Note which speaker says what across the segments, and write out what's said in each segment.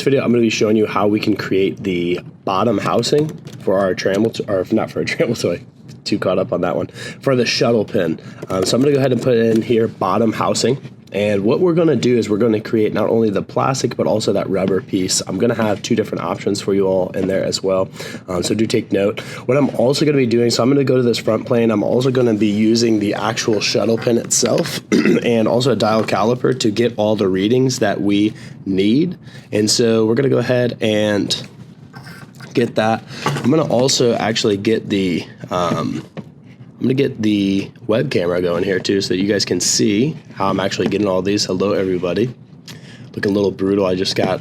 Speaker 1: video, I'm going to be showing you how we can create the bottom housing for our trample, or not for a trample toy, too caught up on that one, for the shuttle pin. So I'm going to go ahead and put in here bottom housing. And what we're going to do is we're going to create not only the plastic, but also that rubber piece. I'm going to have two different options for you all in there as well. So do take note. What I'm also going to be doing, so I'm going to go to this front plane. I'm also going to be using the actual shuttle pin itself and also a dial caliper to get all the readings that we need. And so we're going to go ahead and get that. I'm going to also actually get the web camera going here too, so that you guys can see how I'm actually getting all these. Hello everybody. Looking a little brutal. I just got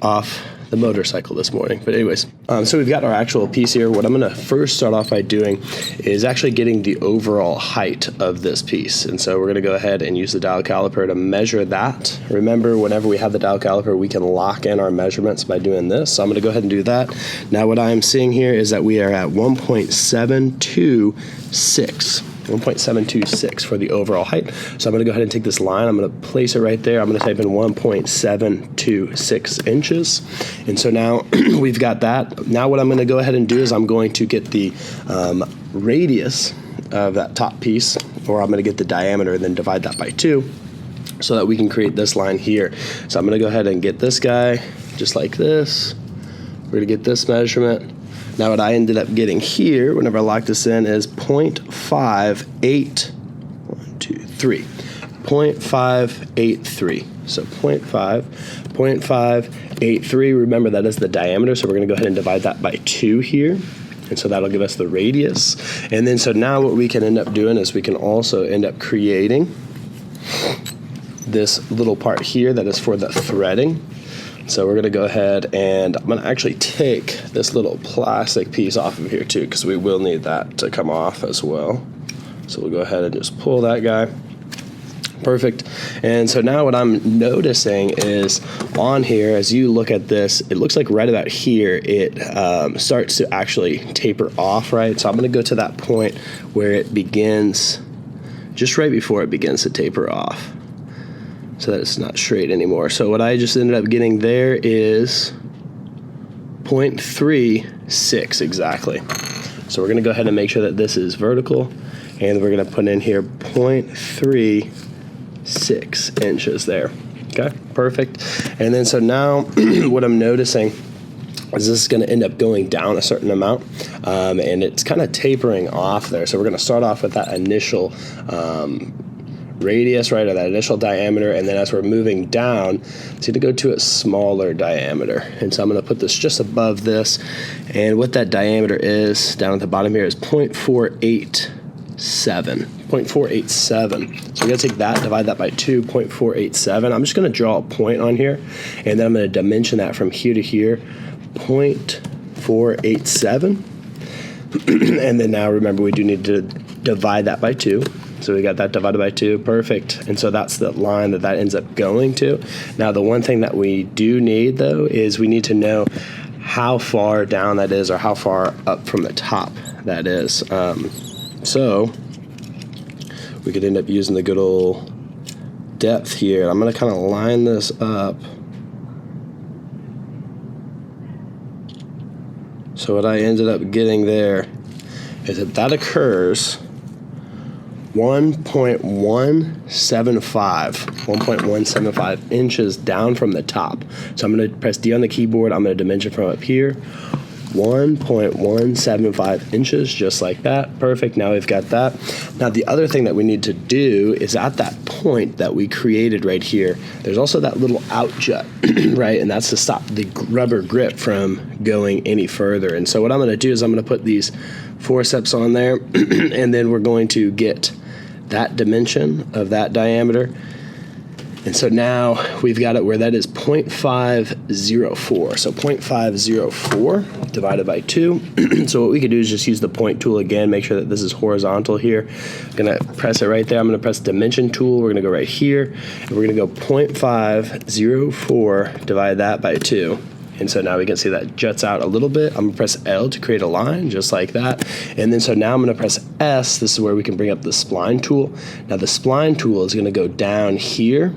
Speaker 1: off the motorcycle this morning. But anyways, so we've got our actual piece here. What I'm going to first start off by doing is actually getting the overall height of this piece. And so we're going to go ahead and use the dial caliper to measure that. Remember, whenever we have the dial caliper, we can lock in our measurements by doing this. So I'm going to go ahead and do that. Now what I'm seeing here is that we are at 1.726 for the overall height. So I'm going to go ahead and take this line. I'm going to place it right there. I'm going to type in 1.726 inches. And so now we've got that. Now what I'm going to go ahead and do is I'm going to get the radius of that top piece, or I'm going to get the diameter and then divide that by 2 so that we can create this line here. So I'm going to go ahead and get this guy just like this. We're going to get this measurement. Now what I ended up getting here, whenever I lock this in, is 0.58, 0.583. So 0.583, remember that is the diameter, so we're going to go ahead and divide that by 2 here. And so that'll give us the radius. And then so now what we can end up doing is we can also end up creating this little part here that is for the threading. So we're going to go ahead and I'm going to actually take this little plastic piece off of here too, because we will need that to come off as well. So we'll go ahead and just pull that guy. Perfect. And so now what I'm noticing is on here, as you look at this, it looks like right about here, it starts to actually taper off, right? So I'm going to go to that point where it begins, just right before it begins to taper off, so that it's not straight anymore. So what I just ended up getting there is 0.36 exactly. So we're going to go ahead and make sure that this is vertical, and we're going to put in here 0.36 inches there. Okay, perfect. And then so now what I'm noticing is this is going to end up going down a certain amount, and it's kind of tapering off there. So we're going to start off with that initial radius, right, or that initial diameter, and then as we're moving down, it's going to go to a smaller diameter. And so I'm going to put this just above this, and what that diameter is down at the bottom here is 0.487. 0.487. So we're going to take that, divide that by 2, 0.487. I'm just going to draw a point on here, and then I'm going to dimension that from here to here, 0.487. And then now remember, we do need to divide that by 2. So we got that divided by 2, perfect. And so that's the line that ends up going to. Now the one thing that we do need though is we need to know how far down that is, or how far up from the top that is. So we could end up using the good old depth here. I'm going to kind of line this up. So what I ended up getting there is that occurs 1.175 inches down from the top. So I'm going to press D on the keyboard. I'm going to dimension from up here, 1.175 inches, just like that. Perfect. Now we've got that. Now the other thing that we need to do is at that point that we created right here, there's also that little outjut, right? And that's to stop the rubber grip from going any further. And so what I'm going to do is I'm going to put these forceps on there, and then we're going to get that dimension of that diameter. And so now we've got it where that is 0.504. So 0.504 divided by 2. So what we could do is just use the point tool again, make sure that this is horizontal here. I'm going to press it right there. I'm going to press dimension tool. We're going to go right here, and we're going to go 0.504, divide that by 2. And so now we can see that juts out a little bit. I'm going to press L to create a line, just like that. And then so now I'm going to press S. This is where we can bring up the spline tool. Now the spline tool is going to go down here,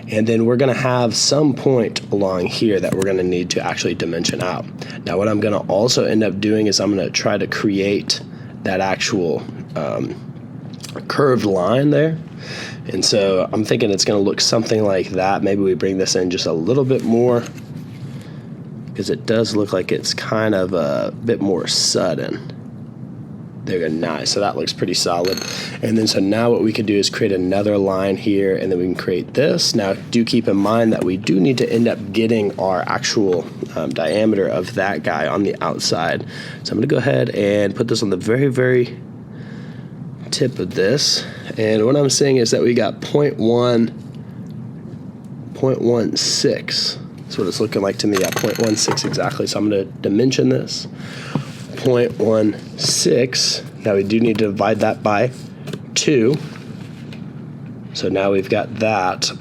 Speaker 1: And then we're going to have some point along here that we're going to need to actually dimension out. Now what I'm going to also end up doing is I'm going to try to create that actual curved line there. And so I'm thinking it's going to look something like that. Maybe we bring this in just a little bit more, because it does look like it's kind of a bit more sudden. There we go, nice. So that looks pretty solid. And then so now what we can do is create another line here, and then we can create this. Now do keep in mind that we do need to end up getting our actual diameter of that guy on the outside. So I'm going to go ahead and put this on the very, very tip of this. And what I'm saying is that we got 0.16. That's what it's looking like to me. Yeah, 0.16 exactly. So I'm going to dimension this. 0.16. Now we do need to divide that by 2. So now we've got that.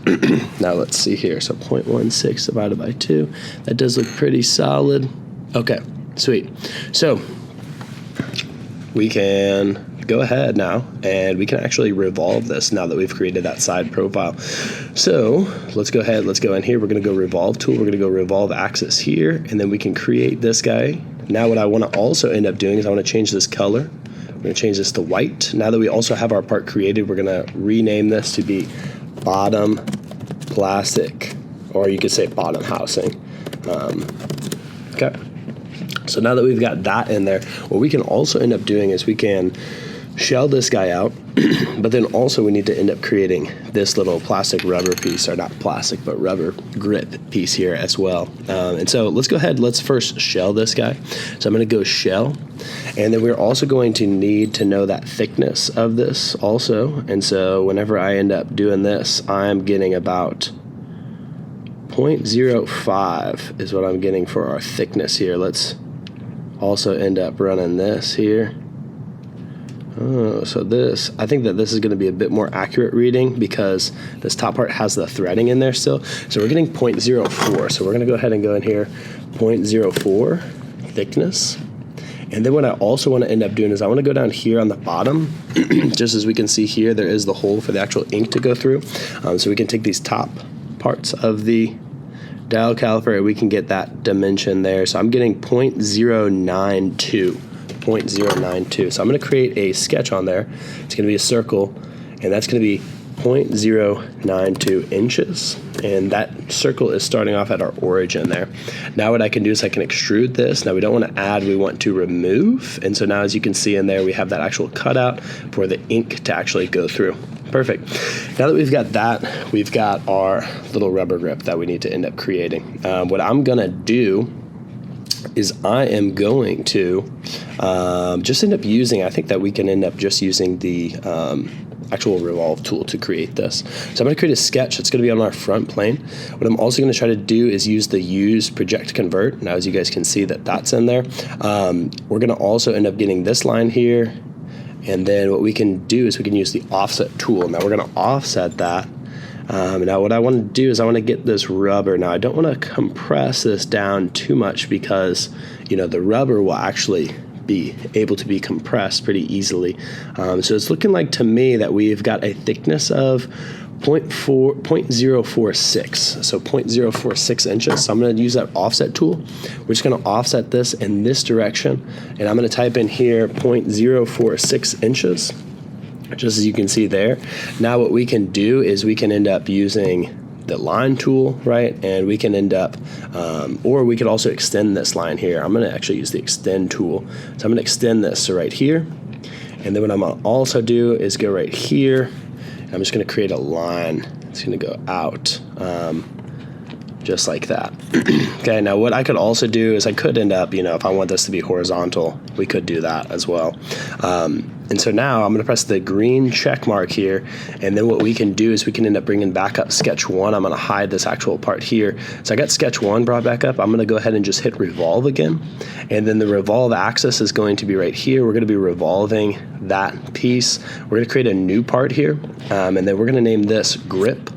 Speaker 1: Now let's see here. So 0.16 divided by 2. That does look pretty solid. Okay, sweet. So we can go ahead now and we can actually revolve this now that we've created that side profile. So let's go ahead, let's go in here. We're going to go revolve tool. We're going to go revolve axis here, and then we can create this guy. Now what I want to also end up doing is I want to change this color. We're going to change this to white. Now that we also have our part created, we're going to rename this to be bottom plastic, or you could say bottom housing. Okay. So now that we've got that in there, what we can also end up doing is we can shell this guy out, but then also we need to end up creating this little plastic rubber piece, or not plastic, but rubber grip piece here as well. And so let's go ahead, let's first shell this guy. So I'm going to go shell, and then we're also going to need to know that thickness of this also. And so whenever I end up doing this, I'm getting about 0.05 is what I'm getting for our thickness here. Let's also end up running this here. Oh, so this, I think that this is going to be a bit more accurate reading because this top part has the threading in there still. So we're getting 0.04. So we're going to go ahead and go in here, 0.04 thickness. And then what I also want to end up doing is I want to go down here on the bottom. Just as we can see here, there is the hole for the actual ink to go through. So we can take these top parts of the dial caliper and we can get that dimension there. So I'm getting 0.092. 0.092. So I'm going to create a sketch on there. It's going to be a circle, and that's going to be 0.092 inches. And that circle is starting off at our origin there. Now what I can do is I can extrude this. Now we don't want to add, we want to remove. And so now as you can see in there, we have that actual cutout for the ink to actually go through. Perfect. Now that we've got that, we've got our little rubber grip that we need to end up creating. What I'm going to do is I am going to just end up using, I think that we can end up just using the actual Revolve tool to create this. So I'm going to create a sketch that's going to be on our front plane. What I'm also going to try to do is use the use project convert. Now as you guys can see that that's in there. We're going to also end up getting this line here, and then what we can do is we can use the offset tool. Now we're going to offset that. Now what I want to do is I want to get this rubber. Now I don't want to compress this down too much because, you know, the rubber will actually be able to be compressed pretty easily. So it's looking like to me that we've got a thickness of 0.046, so 0.046 inches. So I'm going to use that offset tool. We're just going to offset this in this direction, and I'm going to type in here 0.046 inches. Just as you can see there. Now what we can do is we can end up using the line tool, right? And we can end up, or we could also extend this line here. I'm going to actually use the extend tool. So I'm going to extend this to right here. And then what I'm going to also do is go right here. And I'm just going to create a line. It's going to go out. Just like that. Okay, now what I could also do is I could end up, you know, if I want this to be horizontal, we could do that as well. And so now I'm going to press the green check mark here, and then what we can do is we can end up bringing back up sketch 1. I'm going to hide this actual part here. So I got sketch 1 brought back up. I'm going to go ahead and just hit revolve again, and then the revolve axis is going to be right here. We're going to be revolving that piece. We're going to create a new part here, and then we're going to name this grip.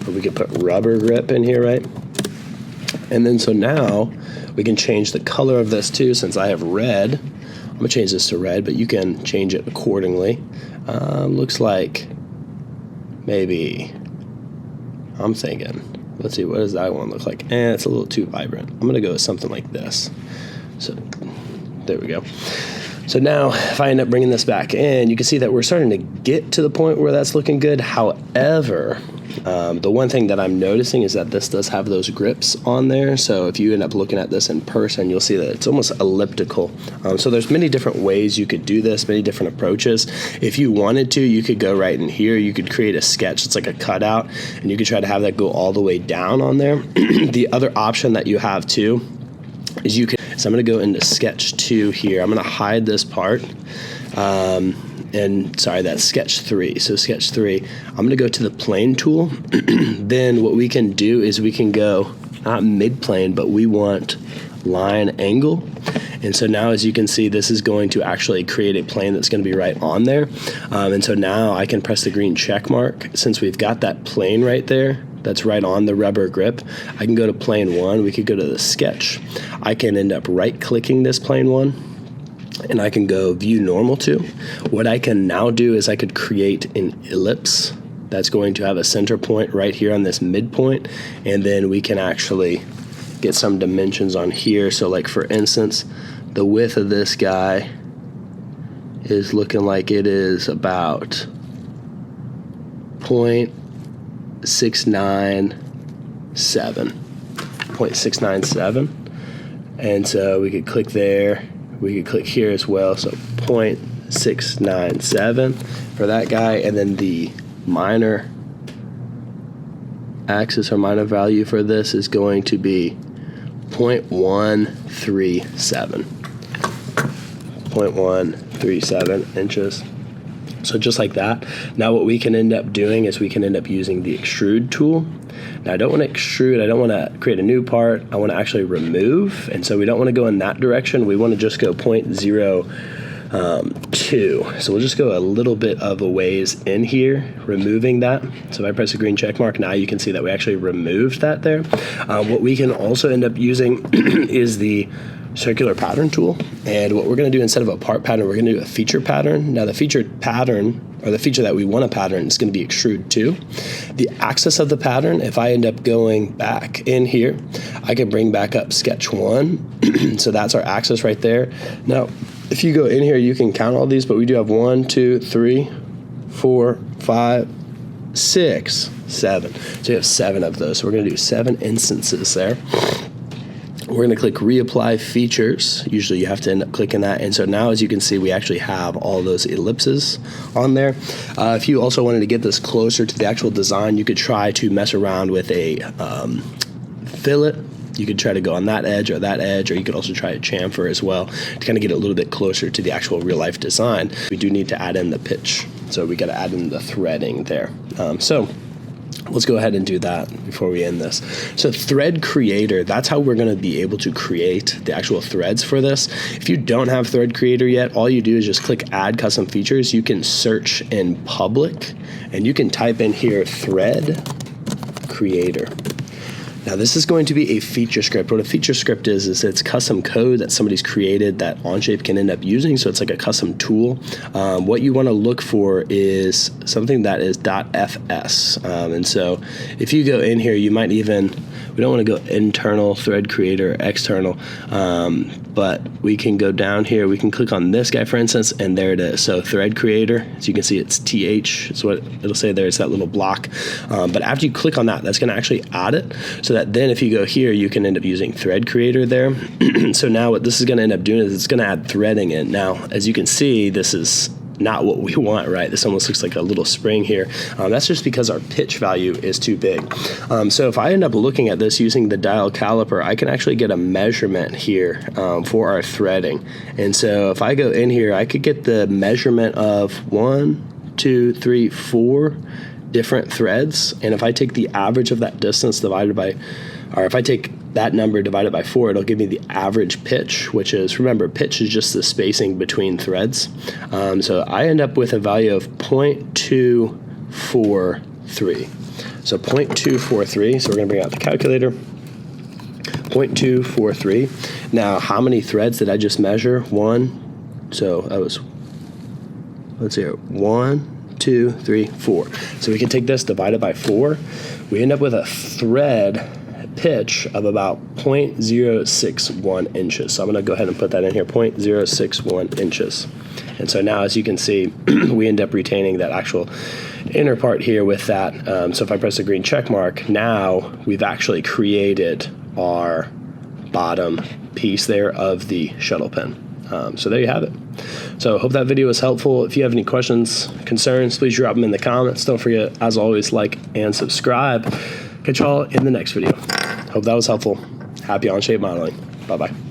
Speaker 1: Or we could put rubber grip in here, right? And then so now we can change the color of this too. Since I have red, I'm gonna change this to red, but you can change it accordingly. Looks like maybe I'm thinking, let's see, what does that one look like? It's a little too vibrant. I'm gonna go with something like this. So there we go. So now if I end up bringing this back in, you can see that we're starting to get to the point where that's looking good. However, the one thing that I'm noticing is that this does have those grips on there. So if you end up looking at this in person, you'll see that it's almost elliptical. So there's many different ways you could do this, many different approaches. If you wanted to, you could go right in here. You could create a sketch. It's like a cutout, and you could try to have that go all the way down on there. The other option that you have too is you could, so I'm going to go into sketch 2 here. I'm going to hide this part. And sorry, that's sketch 3. So sketch 3, I'm going to go to the plane tool. Then what we can do is we can go, not mid-plane, but we want line angle. And so now, as you can see, this is going to actually create a plane that's going to be right on there. And so now I can press the green check mark. Since we've got that plane right there, that's right on the rubber grip, I can go to plane 1. We could go to the sketch. I can end up right-clicking this plane 1. And I can go view normal to. What I can now do is I could create an ellipse that's going to have a center point right here on this midpoint, and then we can actually get some dimensions on here. So like for instance, the width of this guy is looking like it is about 0.697. And so we could click there. We could click here as well, so 0.697 for that guy, and then the minor axis or minor value for this is going to be 0.137. 0.137 inches. So just like that. Now what we can end up doing is we can end up using the extrude tool. Now I don't want to extrude, I don't want to create a new part, I want to actually remove, and so we don't want to go in that direction, we want to just go 0.02. So we'll just go a little bit of a ways in here, removing that. So if I press the green check mark, now you can see that we actually removed that there. What we can also end up using is the circular pattern tool, and what we're going to do, instead of a part pattern, we're going to do a feature pattern. Now the featured pattern, or the feature that we want to pattern, is going to be extrude 2. The axis of the pattern, if I end up going back in here, I can bring back up sketch 1. So that's our axis right there. Now if you go in here, you can count all these, but we do have 1, 2, 3, 4, 5, 6, 7. So you have 7 of those. So we're going to do 7 instances there. We're going to click reapply features. Usually you have to end up clicking that. And so now, as you can see, we actually have all those ellipses on there. If you also wanted to get this closer to the actual design, you could try to mess around with a fillet. You could try to go on that edge, or you could also try a chamfer as well to kind of get it a little bit closer to the actual real life design. We do need to add in the pitch. So we got to add in the threading there. So let's go ahead and do that before we end this. So thread creator, that's how we're going to be able to create the actual threads for this. If you don't have thread creator yet, all you do is just click add custom features. You can search in public, and you can type in here thread creator. Now this is going to be a feature script. What a feature script is it's custom code that somebody's created that Onshape can end up using. So it's like a custom tool. What you want to look for is something that is .fs. And so if you go in here, you might even, we don't want to go internal thread creator, external, but we can go down here. We can click on this guy, for instance, and there it is. So thread creator, as you can see, it's TH. It's what it'll say there. It's that little block. But after you click on that, that's going to actually add it. So that then if you go here, you can end up using thread creator there. So now what this is going to end up doing is it's going to add threading in. Now, as you can see, this is not what we want, right? This almost looks like a little spring here. That's just because our pitch value is too big. So if I end up looking at this using the dial caliper, I can actually get a measurement here for our threading. And so if I go in here, I could get the measurement of 1, 2, 3, 4 different threads. And if I take the average of that distance divided by, or if I take that number divided by 4, it'll give me the average pitch, which is, remember, pitch is just the spacing between threads. So I end up with a value of 0.243. So 0.243, so we're going to bring out the calculator. 0.243. Now, how many threads did I just measure? 1. So that was, let's see here, 1, 2, 3, 4. So we can take this, divide it by 4. We end up with a thread pitch of about 0.061 inches. So I'm going to go ahead and put that in here, 0.061 inches. And so now, as you can see, we end up retaining that actual inner part here with that. So if I press the green check mark, now we've actually created our bottom piece there of the shuttle pin. So there you have it. So hope that video was helpful. If you have any questions, concerns, please drop them in the comments. Don't forget, as always, like and subscribe. Catch y'all in the next video. Hope that was helpful. Happy Onshape modeling. Bye-bye.